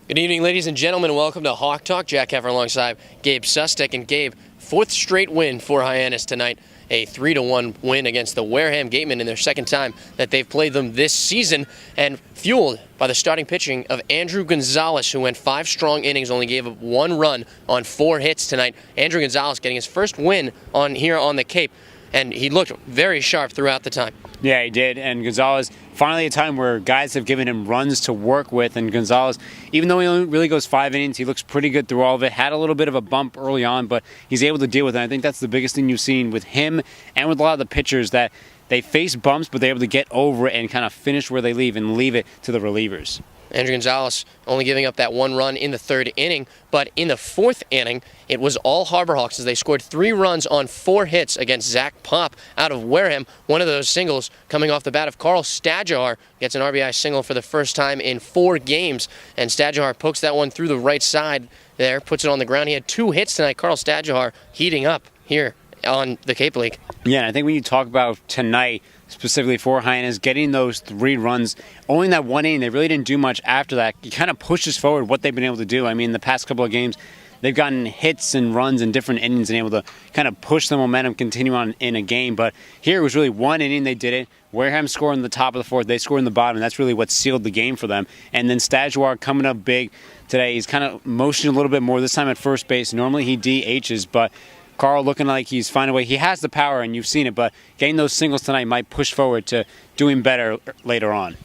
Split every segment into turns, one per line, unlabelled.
Good evening, ladies and gentlemen. Welcome to Hawk Talk. Jack Keffer alongside Gabe Sustick. And Gabe, fourth straight win for Hyannis tonight. A 3-1 win against the Wareham Gatemen in their second time that they've played them this season, and fueled by the starting pitching of Andrew Gonzalez, who went 5 strong innings, only gave up 1 run on 4 hits tonight. Andrew Gonzalez getting his first win here on the Cape, and he looked very sharp throughout the time.
Yeah, he did. And Gonzalez, finally a time where guys have given him runs to work with. And Gonzalez, even though he only really goes 5 innings, he looks pretty good through all of it. Had a little bit of a bump early on, but he's able to deal with it. And I think that's the biggest thing you've seen with him and with a lot of the pitchers, that they face bumps, but they're able to get over it and kind of finish where they leave and leave it to the relievers.
Andrew Gonzalez only giving up that 1 run in the 3rd inning, but in the 4th inning, it was all Harbor Hawks as they scored 3 runs on 4 hits against Zach Pop out of Wareham. One of those singles coming off the bat of Carl Stajduhar, gets an RBI single for the first time in 4 games, and Stajduhar pokes that one through the right side there, puts it on the ground. He had 2 hits tonight. Carl Stajduhar heating up here on the Cape League.
Yeah, and I think when you talk about tonight, specifically for Hyannis, getting those 3 runs, only in that 1 inning, they really didn't do much after that. It kind of pushes forward what they've been able to do. I mean, the past couple of games, they've gotten hits and runs in different innings and able to kind of push the momentum, continue on in a game. But here it was really 1 inning they did it. Wareham scored in the top of the 4th. They scored in the bottom. And that's really what sealed the game for them. And then Stajduhar coming up big today. He's kind of motioning a little bit more this time at first base. Normally he DHs, but Carl looking like he's finding a way. He has the power, and you've seen it, but getting those singles tonight might push forward to doing better later on.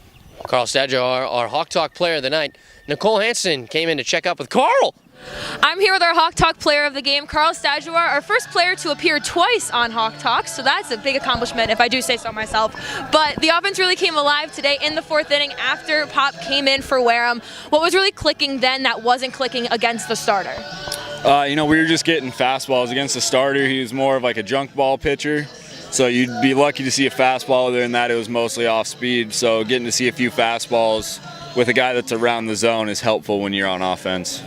Carl Stajduhar, our Hawk Talk player of the night. Nicole Hansen came in to check up with Carl.
I'm here with our Hawk Talk player of the game, Carl Stajduhar, our first player to appear twice on Hawk Talk, so that's a big accomplishment if I do say so myself. But the offense really came alive today in the 4th inning after Pop came in for Wareham. What was really clicking then that wasn't clicking against the starter?
We were just getting fastballs against the starter. He was more of like a junk ball pitcher, so you'd be lucky to see a fastball. Other than that, it was mostly off speed, so getting to see a few fastballs with a guy that's around the zone is helpful when you're on offense.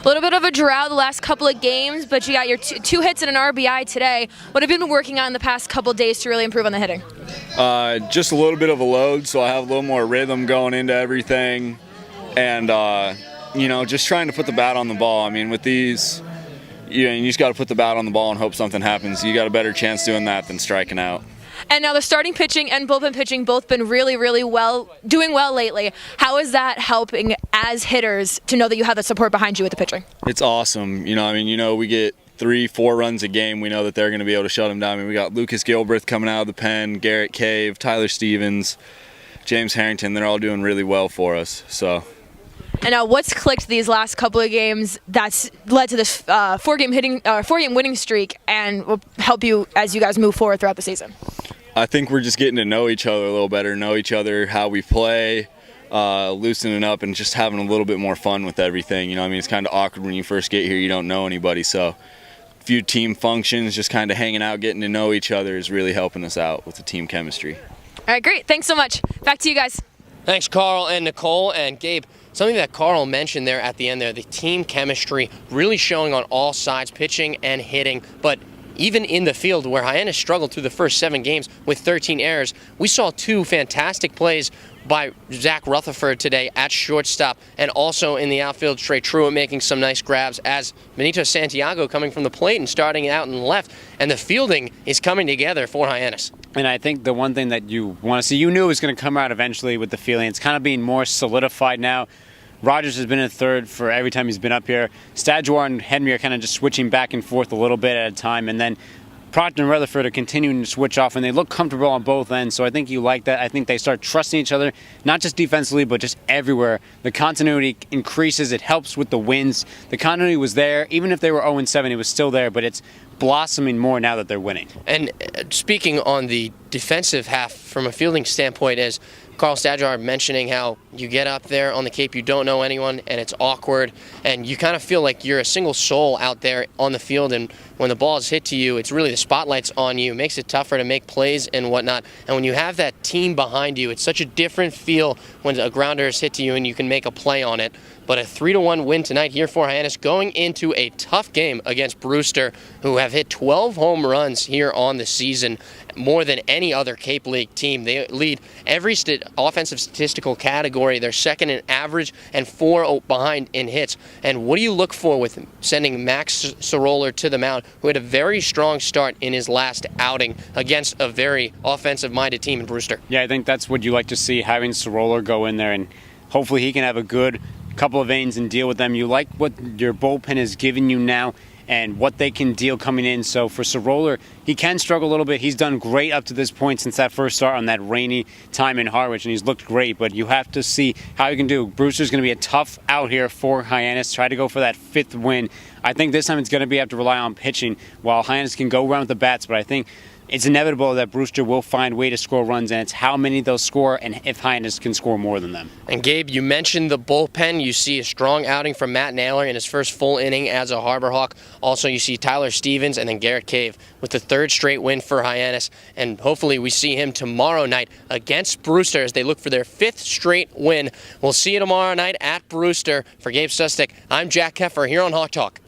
A little bit of a drought the last couple of games, but you got your 2 hits and an RBI today. What have you been working on the past couple of days to really improve on the hitting?
Just a little bit of a load, so I have a little more rhythm going into everything, and just trying to put the bat on the ball. I mean, with these, you just got to put the bat on the ball and hope something happens. You got a better chance doing that than striking out.
And now the starting pitching and bullpen pitching both been really, really doing well lately. How is that helping as hitters to know that you have the support behind you with the pitching?
It's awesome. We get 3-4 runs a game. We know that they're going to be able to shut them down. I mean, we got Lucas Gilbreth coming out of the pen, Garrett Cave, Tyler Stevens, James Harrington. They're all doing really well for us. So.
And now, what's clicked these last couple of games that's led to this 4-game winning streak, and will help you as you guys move forward throughout the season?
I think we're just getting to know each other a little better, know each other, how we play, loosening up, and just having a little bit more fun with everything. It's kind of awkward when you first get here. You don't know anybody, so a few team functions, just kind of hanging out, getting to know each other is really helping us out with the team chemistry.
All right, great. Thanks so much. Back to you guys.
Thanks, Carl and Nicole and Gabe. Something that Carl mentioned there at the end there, the team chemistry really showing on all sides, pitching and hitting, but even in the field where Hyannis struggled through the first 7 games with 13 errors, we saw 2 fantastic plays by Zach Rutherford today at shortstop, and also in the outfield, Trey Truitt making some nice grabs as Benito Santiago coming from the plate and starting out in the left, and the fielding is coming together for Hyannis.
And I think the one thing that you want to see, you knew it was going to come out eventually with the feeling. It's kind of being more solidified now. Rogers has been in 3rd for every time he's been up here. Stajduhar and Henry are kind of just switching back and forth a little bit at a time. And then Proctor and Rutherford are continuing to switch off, and they look comfortable on both ends. So I think you like that. I think they start trusting each other, not just defensively, but just everywhere. The continuity increases. It helps with the wins. The continuity was there. Even if they were 0-7, it was still there, but it's blossoming more now that they're winning.
And speaking on the defensive half from a fielding standpoint, is Carl Stajduhar mentioning how you get up there on the Cape, you don't know anyone, and it's awkward, and you kind of feel like you're a single soul out there on the field, and when the ball is hit to you, it's really the spotlight's on you. It makes it tougher to make plays and whatnot, and when you have that team behind you, it's such a different feel when a grounder is hit to you and you can make a play on it. But a 3-1 win tonight here for Hyannis, going into a tough game against Brewster, who have hit 12 home runs here on the season. more than any other Cape League team. They lead every offensive statistical category. They're second in average and 4 behind in hits. And what do you look for with sending Max Soroller to the mound, who had a very strong start in his last outing against a very offensive-minded team in Brewster?
Yeah, I think that's what you like to see, having Soroller go in there, and hopefully he can have a good couple of innings and deal with them. You like what your bullpen is giving you now and what they can deal coming in. So for Soroller, he can struggle a little bit. He's done great up to this point since that first start on that rainy time in Harwich, and he's looked great, but you have to see how he can do. Brewster's going to be a tough out here for Hyannis. Try to go for that 5th win. I think this time it's going to be have to rely on pitching while Hyannis can go around with the bats, but I think it's inevitable that Brewster will find a way to score runs, and it's how many they'll score and if Hyannis can score more than them.
And Gabe, you mentioned the bullpen. You see a strong outing from Matt Naylor in his first full inning as a Harbor Hawk. Also, you see Tyler Stevens and then Garrett Cave with the 3rd straight win for Hyannis. And hopefully we see him tomorrow night against Brewster as they look for their 5th straight win. We'll see you tomorrow night at Brewster. For Gabe Sustick, I'm Jack Keffer here on Hawk Talk.